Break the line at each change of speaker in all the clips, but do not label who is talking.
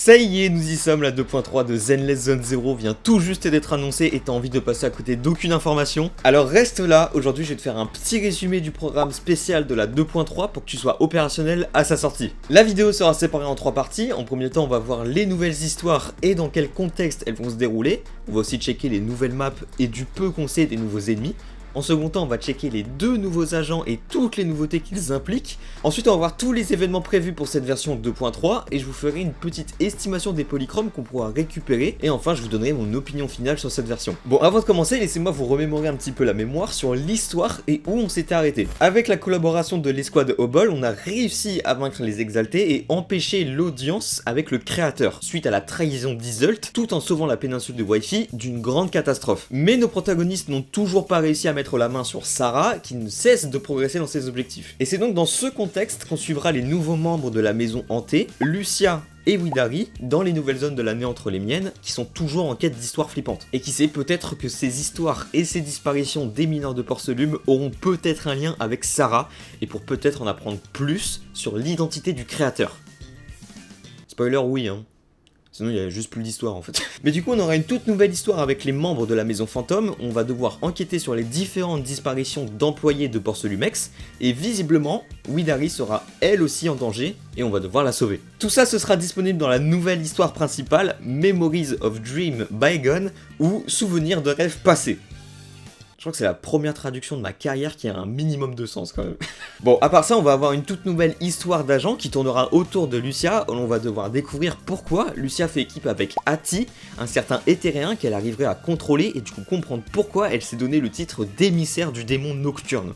Ça y est, nous y sommes, la 2.3 de Zenless Zone Zero vient tout juste d'être annoncée et t'as envie de passer à côté d'aucune information. Alors reste là, aujourd'hui je vais te faire un petit résumé du programme spécial de la 2.3 pour que tu sois opérationnel à sa sortie. La vidéo sera séparée en 3 parties, en premier temps on va voir les nouvelles histoires et dans quel contexte elles vont se dérouler. On va aussi checker les nouvelles maps et du peu qu'on sait des nouveaux ennemis. En second temps, on va checker les 2 nouveaux agents et toutes les nouveautés qu'ils impliquent. Ensuite, on va voir tous les événements prévus pour cette version 2.3 et je vous ferai une petite estimation des polychromes qu'on pourra récupérer. Et enfin, je vous donnerai mon opinion finale sur cette version. Bon, avant de commencer, laissez-moi vous remémorer un petit peu la mémoire sur l'histoire et où on s'était arrêté. Avec la collaboration de l'escouade Obol, on a réussi à vaincre les exaltés et empêcher l'audience avec le créateur, suite à la trahison d'Iseult, tout en sauvant la péninsule de Wi-Fi d'une grande catastrophe. Mais nos protagonistes n'ont toujours pas réussi à mettre la main sur Sarah, qui ne cesse de progresser dans ses objectifs. Et c'est donc dans ce contexte qu'on suivra les nouveaux membres de la maison hantée, Lucia et Widari, dans les nouvelles zones de l'année entre les miennes, qui sont toujours en quête d'histoires flippantes. Et qui sait, peut-être que ces histoires et ces disparitions des mineurs de Porcelume auront peut-être un lien avec Sarah, et pour peut-être en apprendre plus sur l'identité du créateur. Spoiler, oui, hein. Sinon il y a juste plus d'histoire en fait. Mais du coup on aura une toute nouvelle histoire avec les membres de la maison fantôme, on va devoir enquêter sur les différentes disparitions d'employés de Porcelumex, et visiblement, Widari sera elle aussi en danger, et on va devoir la sauver. Tout ça ce sera disponible dans la nouvelle histoire principale, Memories of Dream Bygone, ou Souvenirs de rêves passés. Je crois que c'est la première traduction de ma carrière qui a un minimum de sens quand même. Bon, à part ça, on va avoir une toute nouvelle histoire d'agent qui tournera autour de Lucia, où on va devoir découvrir pourquoi Lucia fait équipe avec Ati, un certain éthéréen qu'elle arriverait à contrôler, et du coup comprendre pourquoi elle s'est donné le titre d'émissaire du démon nocturne.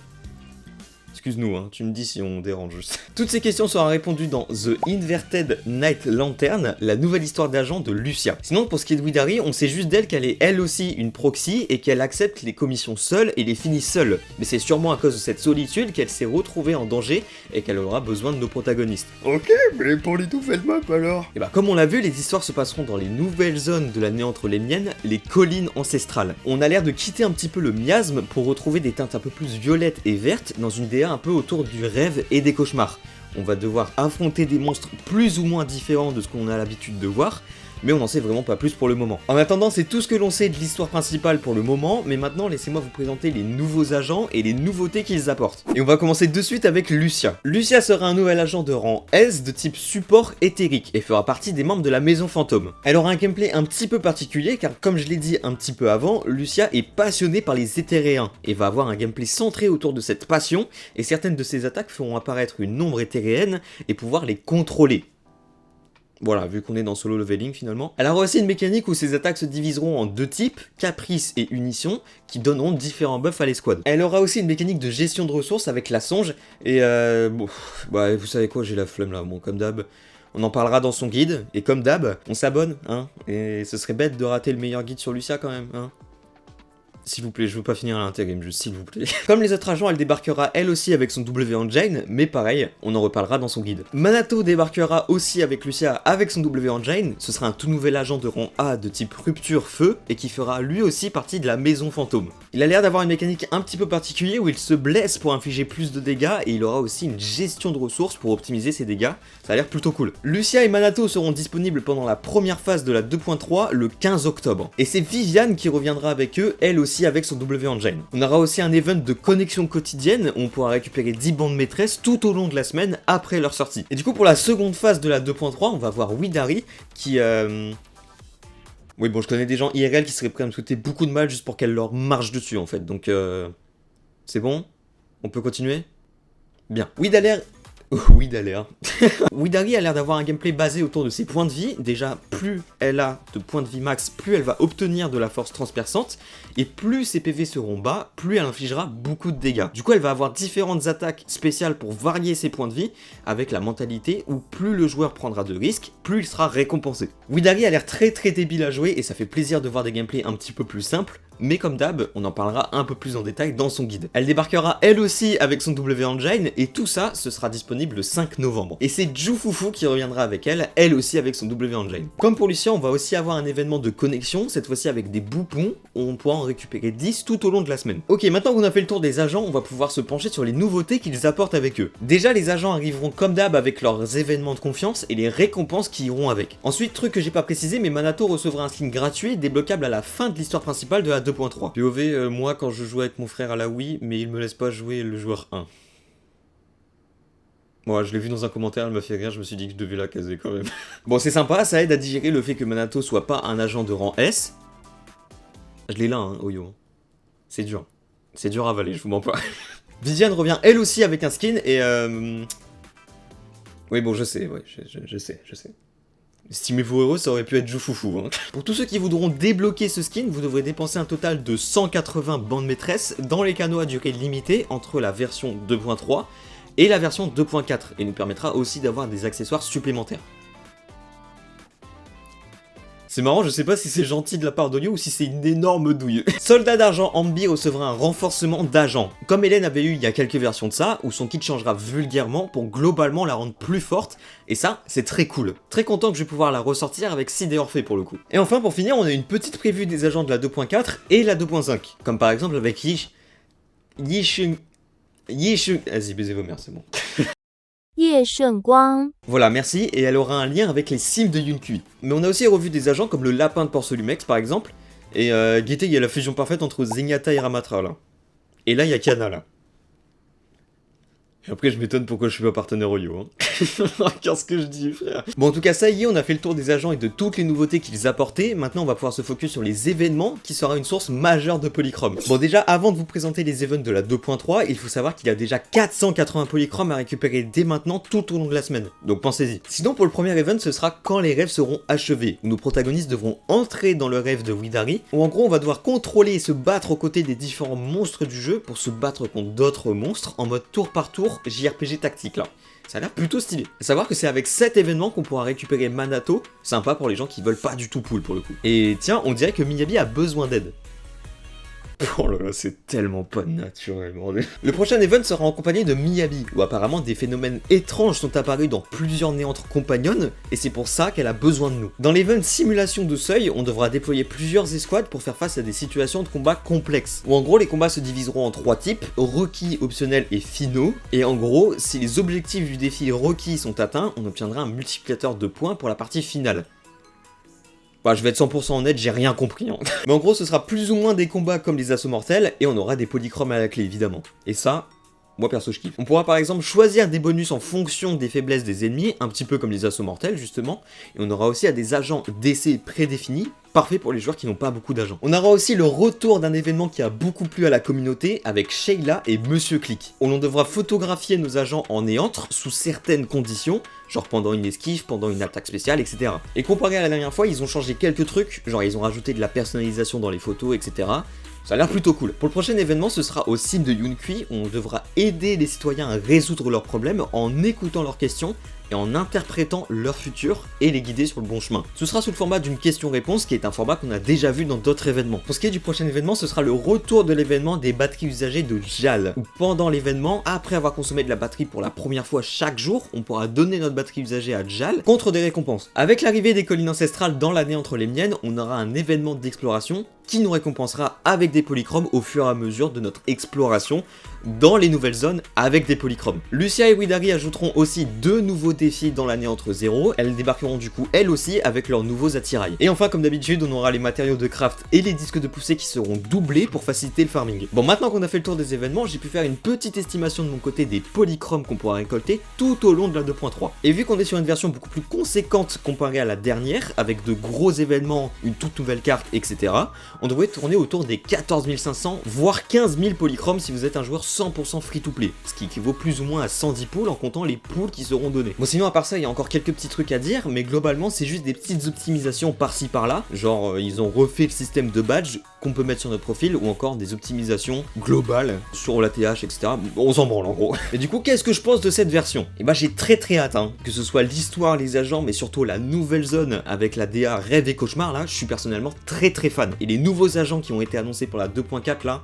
Excuse-nous, hein, tu me dis si on dérange. Toutes ces questions seront répondues dans The Inverted Night Lantern, la nouvelle histoire d'agent de Lucia. Sinon, pour ce qui est de Widari, on sait juste d'elle qu'elle est elle aussi une proxy et qu'elle accepte les commissions seule et les finit seule. Mais c'est sûrement à cause de cette solitude qu'elle s'est retrouvée en danger et qu'elle aura besoin de nos protagonistes.
Ok, mais pour les nouvelles maps alors?
Et bah comme on l'a vu, les histoires se passeront dans les nouvelles zones de l'année entre les miennes, les collines ancestrales. On a l'air de quitter un petit peu le miasme pour retrouver des teintes un peu plus violettes et vertes dans une DA un peu autour du rêve et des cauchemars. On va devoir affronter des monstres plus ou moins différents de ce qu'on a l'habitude de voir, mais on n'en sait vraiment pas plus pour le moment. En attendant, c'est tout ce que l'on sait de l'histoire principale pour le moment, mais maintenant laissez-moi vous présenter les nouveaux agents et les nouveautés qu'ils apportent. Et on va commencer de suite avec Lucia. Lucia sera un nouvel agent de rang S de type support éthérique et fera partie des membres de la maison fantôme. Elle aura un gameplay un petit peu particulier car comme je l'ai dit un petit peu avant, Lucia est passionnée par les éthéréens et va avoir un gameplay centré autour de cette passion, et certaines de ses attaques feront apparaître une ombre éthéréenne et pouvoir les contrôler. Voilà, vu qu'on est dans solo leveling finalement. Elle aura aussi une mécanique où ses attaques se diviseront en 2 types, caprice et unition, qui donneront différents buffs à l'escouade. Elle aura aussi une mécanique de gestion de ressources avec la songe, et bon, bah vous savez quoi, j'ai la flemme là, bon comme d'hab. On en parlera dans son guide, et comme d'hab, on s'abonne, hein, et ce serait bête de rater le meilleur guide sur Lucia quand même, hein. S'il vous plaît, je veux pas finir à l'intérim, juste s'il vous plaît. Comme les autres agents, elle débarquera elle aussi avec son W Engine, mais pareil, on en reparlera dans son guide. Manato débarquera aussi avec Lucia avec son W Engine, ce sera un tout nouvel agent de rang A de type rupture feu, et qui fera lui aussi partie de la maison fantôme. Il a l'air d'avoir une mécanique un petit peu particulière où il se blesse pour infliger plus de dégâts, et il aura aussi une gestion de ressources pour optimiser ses dégâts, ça a l'air plutôt cool. Lucia et Manato seront disponibles pendant la première phase de la 2.3 le 15 octobre. Et c'est Viviane qui reviendra avec eux, elle aussi avec son W Engine. On aura aussi un event de connexion quotidienne où on pourra récupérer 10 bandes maîtresses tout au long de la semaine après leur sortie. Et du coup pour la seconde phase de la 2.3, on va voir Widari qui oui bon, je connais des gens IRL qui seraient prêts à me souhaiter beaucoup de mal juste pour qu'elle leur marche dessus en fait. Donc c'est bon? On peut continuer? Bien. Widari a l'air d'avoir un gameplay basé autour de ses points de vie. Déjà, plus elle a de points de vie max, plus elle va obtenir de la force transperçante, et plus ses PV seront bas, plus elle infligera beaucoup de dégâts. Du coup, elle va avoir différentes attaques spéciales pour varier ses points de vie, avec la mentalité où plus le joueur prendra de risques, plus il sera récompensé. Widari a l'air très débile à jouer, et ça fait plaisir de voir des gameplays un petit peu plus simples, mais comme d'hab, on en parlera un peu plus en détail dans son guide. Elle débarquera elle aussi avec son W Engine, et tout ça, ce sera disponible le 5 novembre. Et c'est Jufufu qui reviendra avec elle aussi avec son W Engine. Comme pour Lucia, on va aussi avoir un événement de connexion, cette fois-ci avec des boupons, où on pourra en récupérer 10 tout au long de la semaine. Ok, maintenant qu'on a fait le tour des agents, on va pouvoir se pencher sur les nouveautés qu'ils apportent avec eux. Déjà, les agents arriveront comme d'hab avec leurs événements de confiance et les récompenses qui iront avec. Ensuite, truc que j'ai pas précisé, mais Manato recevra un skin gratuit débloquable à la fin de l'histoire principale de la 2.3. POV, moi quand je jouais avec mon frère à la Wii, mais il me laisse pas jouer le joueur 1. Moi, je l'ai vu dans un commentaire, elle m'a fait rire, je me suis dit que je devais la caser quand même. Bon, c'est sympa, ça aide à digérer le fait que Manato soit pas un agent de rang S. Je l'ai là, hein, Oyo. C'est dur. C'est dur à avaler, je vous mens pas. Viviane revient elle aussi avec un skin et oui, bon, je sais, ouais, je sais. Estimez-vous heureux, ça aurait pu être Jufufu. Hein. Pour tous ceux qui voudront débloquer ce skin, vous devrez dépenser un total de 180 bandes maîtresses dans les canaux à durée limitée entre la version 2.3 et la version 2.4, et nous permettra aussi d'avoir des accessoires supplémentaires. C'est marrant, je sais pas si c'est gentil de la part d'Olio ou si c'est une énorme douille. Soldat d'argent Ambi recevra un renforcement d'agent. Comme Hélène avait eu il y a quelques versions de ça, où son kit changera vulgairement pour globalement la rendre plus forte, et ça, c'est très cool. Très content que je vais pouvoir la ressortir avec Sid et Orphée pour le coup. Et enfin, pour finir, on a une petite prévue des agents de la 2.4 et la 2.5, comme par exemple avec Yishun... Vas-y, baisez vos mères, c'est bon. Voilà, merci, et elle aura un lien avec les sims de Yunkui. Mais on a aussi revu des agents comme le lapin de Porcelumex par exemple, et Guité, il y a la fusion parfaite entre Zenyatta et Ramatra là. Et là, il y a Kana là. Et après, je m'étonne pourquoi je suis pas partenaire Oyo. Hein. Regarde ce que je dis, frère. Bon, en tout cas, ça y est, on a fait le tour des agents et de toutes les nouveautés qu'ils apportaient. Maintenant, on va pouvoir se focus sur les événements, qui sera une source majeure de polychrome. Bon, déjà, avant de vous présenter les events de la 2.3, il faut savoir qu'il y a déjà 480 polychromes à récupérer dès maintenant, tout au long de la semaine. Donc pensez-y. Sinon, pour le premier event, ce sera quand les rêves seront achevés. Nos protagonistes devront entrer dans le rêve de Widari, où en gros, on va devoir contrôler et se battre aux côtés des différents monstres du jeu pour se battre contre d'autres monstres en mode tour par tour. JRPG tactique là. Ça a l'air plutôt stylé. A savoir que c'est avec cet événement qu'on pourra récupérer Manato, sympa pour les gens qui veulent pas du tout pull pour le coup. Et tiens, on dirait que Miyabi a besoin d'aide. Oh là là, c'est tellement pas naturel, bordel. Le prochain event sera accompagné de Miyabi, où apparemment des phénomènes étranges sont apparus dans plusieurs néantres compagnonnes, et c'est pour ça qu'elle a besoin de nous. Dans l'event simulation de seuil, on devra déployer plusieurs escouades pour faire face à des situations de combat complexes. Où en gros, les combats se diviseront en 3 types, requis, optionnels et finaux, et en gros, si les objectifs du défi requis sont atteints, on obtiendra un multiplicateur de points pour la partie finale. Bah, je vais être 100% honnête, j'ai rien compris. Hein. Mais en gros, ce sera plus ou moins des combats comme les assauts mortels, et on aura des polychromes à la clé, évidemment. Et ça, moi perso, je kiffe. On pourra par exemple choisir des bonus en fonction des faiblesses des ennemis, un petit peu comme les assauts mortels, justement. Et on aura aussi des agents d'essai prédéfinis, parfait pour les joueurs qui n'ont pas beaucoup d'agents. On aura aussi le retour d'un événement qui a beaucoup plu à la communauté avec Sheila et Monsieur Click. On devra photographier nos agents en néantre sous certaines conditions, genre pendant une esquive, pendant une attaque spéciale, etc. Et comparé à la dernière fois, ils ont changé quelques trucs, genre ils ont rajouté de la personnalisation dans les photos, etc. Ça a l'air plutôt cool. Pour le prochain événement, ce sera au sim de Yunkui, où on devra aider les citoyens à résoudre leurs problèmes en écoutant leurs questions et en interprétant leur futur et les guider sur le bon chemin. Ce sera sous le format d'une question-réponse qui est un format qu'on a déjà vu dans d'autres événements. Pour ce qui est du prochain événement, ce sera le retour de l'événement des batteries usagées de JAL, où pendant l'événement, après avoir consommé de la batterie pour la première fois chaque jour, on pourra donner notre batterie usagée à JAL contre des récompenses. Avec l'arrivée des collines ancestrales dans l'année entre les miennes, on aura un événement d'exploration qui nous récompensera avec des polychromes au fur et à mesure de notre exploration dans les nouvelles zones avec des polychromes. Lucia et Widari ajouteront aussi 2 nouveaux défis dans l'année entre 0, elles débarqueront du coup elles aussi avec leurs nouveaux attirails. Et enfin comme d'habitude on aura les matériaux de craft et les disques de poussée qui seront doublés pour faciliter le farming. Bon, maintenant qu'on a fait le tour des événements, j'ai pu faire une petite estimation de mon côté des polychromes qu'on pourra récolter tout au long de la 2.3. Et vu qu'on est sur une version beaucoup plus conséquente comparée à la dernière, avec de gros événements, une toute nouvelle carte, etc., on devrait tourner autour des 14 500 voire 15 000 polychromes si vous êtes un joueur 100% free-to-play, ce qui équivaut plus ou moins à 110 pools en comptant les pools qui seront donnés. Bon, sinon à part ça, il y a encore quelques petits trucs à dire, mais globalement c'est juste des petites optimisations par-ci par-là, genre ils ont refait le système de badge qu'on peut mettre sur notre profil, ou encore des optimisations globales sur la TH, etc. On s'en branle en gros. Et du coup, qu'est-ce que je pense de cette version? Et bah j'ai très hâte, hein, que ce soit l'histoire, les agents, mais surtout la nouvelle zone avec la DA Rêve et Cauchemar, là, je suis personnellement très fan. Et les nouveaux nouveaux agents qui ont été annoncés pour la 2.4 là.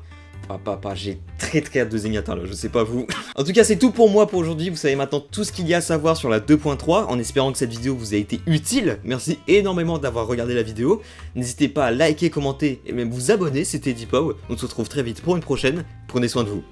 J'ai très hâte de Zenyatta là, je sais pas vous. En tout cas c'est tout pour moi pour aujourd'hui, vous savez maintenant tout ce qu'il y a à savoir sur la 2.3, en espérant que cette vidéo vous a été utile. Merci énormément d'avoir regardé la vidéo, n'hésitez pas à liker, commenter et même vous abonner, c'était Deepow, on se retrouve très vite pour une prochaine, prenez soin de vous.